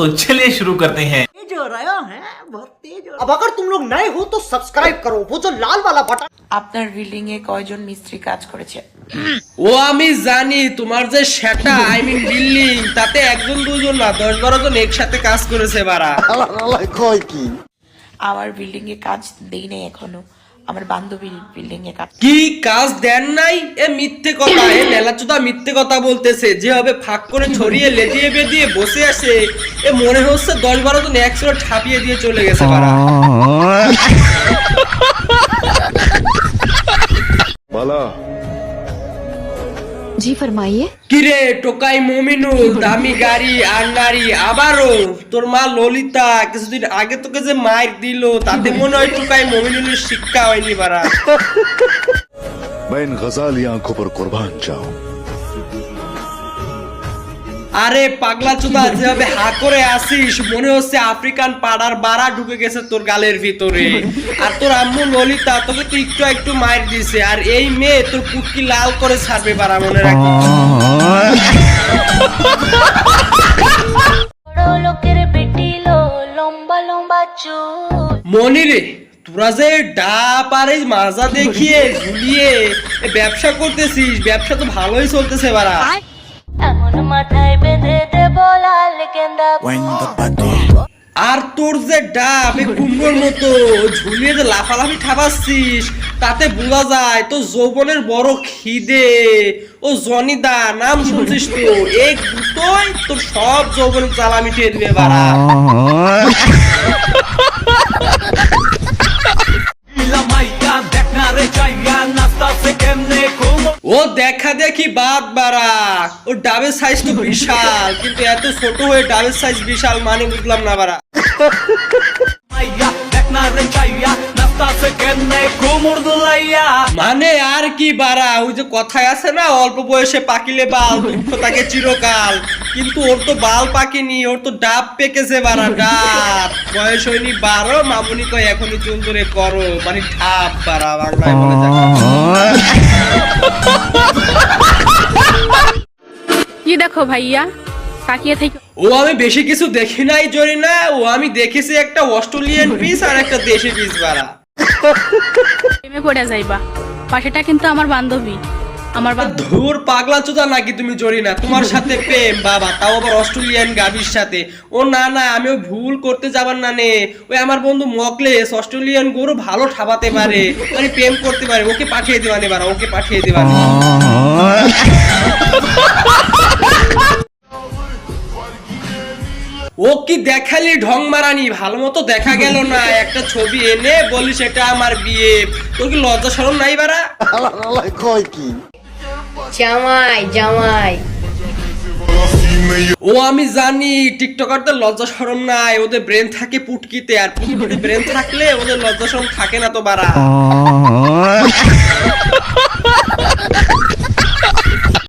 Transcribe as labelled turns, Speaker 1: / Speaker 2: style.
Speaker 1: दोस्तों चलिए शुरू करते हैं।
Speaker 2: तेज हो रहा है, बहुत तेज हो। अब अगर तुम लोग नए हो तो सब्सक्राइब करो, वो जो लाल वाला बटन।
Speaker 3: আপনার বিল্ডিং এ কয়জন মিস্ত্রি কাজ করেছে?
Speaker 4: ও আমি জানি তোমার যে সেটা আই মিন বিল্ডিং তাতে একজন দুজন না 10-12 জন একসাথে কাজ করেছে বাড়া।
Speaker 3: আমার বিল্ডিং এ কাজ দেই নাই এখনো, আমার বান্ধবীর বিল্ডিং এ কাজ।
Speaker 4: কি কাজ দেন নাই? এ মিথ্যে কথা, এ মেলাচোদা মিথ্যে কথা বলতেছে। যেভাবে ফাঁক করে ছড়িয়ে লেজিয়ে বেদিয়ে বসে আছে এ মনে হচ্ছে 10-12 জন একসাথে ছাপিয়ে দিয়ে চলে গেছে বাড়া।
Speaker 5: বলো
Speaker 6: जी फरमाइए।
Speaker 4: কিরে টোকাই মমিনুল, দামি গাড়ি আর নারী, আবারও তোর মা ললিতা কিছুদিন আগে তোকে যে মাইর দিল তাতে মনে হয় টোকাই মমিনুলের শিক্ষা হয়নি বাড়া।
Speaker 5: मैं इन गजाली आंखों पर कुर्बान जाऊं।
Speaker 4: আরে পাগলা চোদা, যেভাবে হা করে আসিস মনে হচ্ছে আফ্রিকান পাড়ার বাড়া ঢুকে গেছে তোর গালের ভিতরে। আর তোর আম্মু ললিতা তোকে তো একটু একটু মাইর দিছে, আর এই মেয়ে তোর পুটকি লাল করে ছাড়বে বাড়া, মনে রাখবি। মনিরে তোরা যে ডাব আর এই মাজা দেখিয়ে ঝুলিয়ে ব্যবসা করতেছিস, ব্যবসা তো ভালোই চলতেছে বাড়া। আর তোর যে ডাব কুমড়োর মতো ঝুলিয়ে যে লাফালাফি ঠাপাচ্ছিস তাতে বোঝা যায় তো যৌবনের বড় খিদে। ও জনিদা নাম শুনছিস তো, এই দুটোই তোর সব যৌবন জ্বালা মিটিয়ে দিবে বাড়া। ও দেখা দেখি বাদ বাড়া, ও ডাবের সাইজ তো বিশাল, কিন্তু এত ছোট হয়ে ডাবের সাইজ বিশাল মানে বুঝলাম না বাড়া। মানে আর কি বাড়া, ওই যে কথায় আছে না অল্প বয়সে পাকিলে বাল দুঃখ তাকে চিরকাল, কিন্তু ওর তো বাল পাকেনি, ওর তো ডাব পেকেছে বাড়া, ডাব। বয়স হয়নি 12, মামুনি কয় এখনই চুল ধরে করো, মানে ঠাপ বাড়া বাংলায় বলে যায়।
Speaker 7: ये देखो भैया তাকিয়ে থেকে।
Speaker 4: ও আমি বেশি কিছু দেখি নাই জরি না, ও আমি দেখেছি একটা অস্ট্রেলিয়ান পিস আর একটা দেশি পিস বাড়া।
Speaker 7: প্রেমে পড়ে যাইবা, পাশেটা কিন্তু আমার বান্ধবী। আমার
Speaker 4: ধুর পাগলা চোদা নাকি তুমি জরি না, তোমার সাথে প্রেম বাবা, তাও আবার অস্ট্রেলিয়ান গাবির সাথে। ও না না, আমি ও ভুল করতে যাবার না নে, ওই আমার বন্ধু মকলেস অস্ট্রেলিয়ান গরু ভালো ঠাবাতে পারে, মানে প্রেম করতে পারে, ওকে পাঠিয়ে দেবানে বাড়া, ওকে পাঠিয়ে দেবানে। ও কি দেখালি ঢং মারানি, ভালো মতো দেখা গেল না, একটা ছবি এনে বলিস এটা আমার বিয়ে, তোর কি লজ্জা শরম নাই বাড়া?
Speaker 6: জামাই জামাই
Speaker 4: ও আমি জানি টিকটকারদের লজ্জা শরম নাই, ওদের ব্রেন থাকে পুটকিতে, আর পুটকিতে ব্রেন থাকলে ওদের লজ্জা শরম থাকে না তো বাড়া।